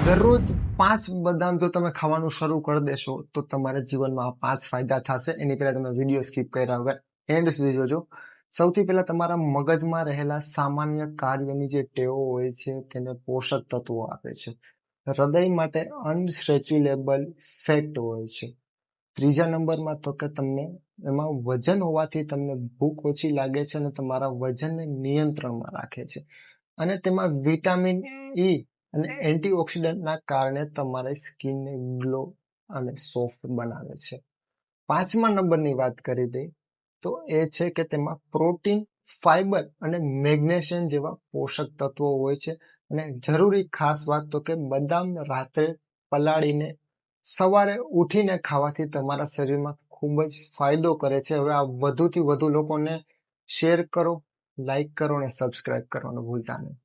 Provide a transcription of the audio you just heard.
દરરોજ 5 બદામ જો તમે ખાવાનું શરૂ કરી દેશો તો તમારા જીવનમાં 5 ફાયદા થશે. એની પહેલા તમે વિડીયો સ્કીપ કર્યા વગર એન્ડ સુધી જોજો. સૌથી પહેલા તમારા મગજમાં રહેલા સામાન્ય કાર્યોની જે ટેવો હોય છે તેને પોષક તત્વો આપે છે. હૃદય માટે અનસ્ટ્રેચેબલ ફેક્ટ હોય છે. ત્રીજા નંબરમાં તો કે તમને એમાં વજન હોવાથી તમને ભૂખ ઓછી લાગે છે અને તમારા વજનને નિયંત્રણમાં રાખે છે. અને તેમાં વિટામિન ઈ અને એન્ટીઓક્સિડન્ટના કારણે તમારી સ્કિનને ગ્લો અને સોફ્ટ બનાવે છે. 5મા નંબરની વાત કરી દઈ તો એ છે કે તેમાં પ્રોટીન, ફાઈબર અને મેગ્નેશિયમ જેવા પોષક તત્વો હોય છે. અને જરૂરી ખાસ વાત તો કે બદામ રાત્રે પલાળીને સવારે ઉઠીને ખાવાથી તમારા શરીરમાં ખૂબ જ ફાયદો કરે છે. હવે આ વધુથી વધુ લોકોને શેર કરો, લાઈક કરો અને સબસ્ક્રાઇબ કરવાનું ભૂલતા નહીં.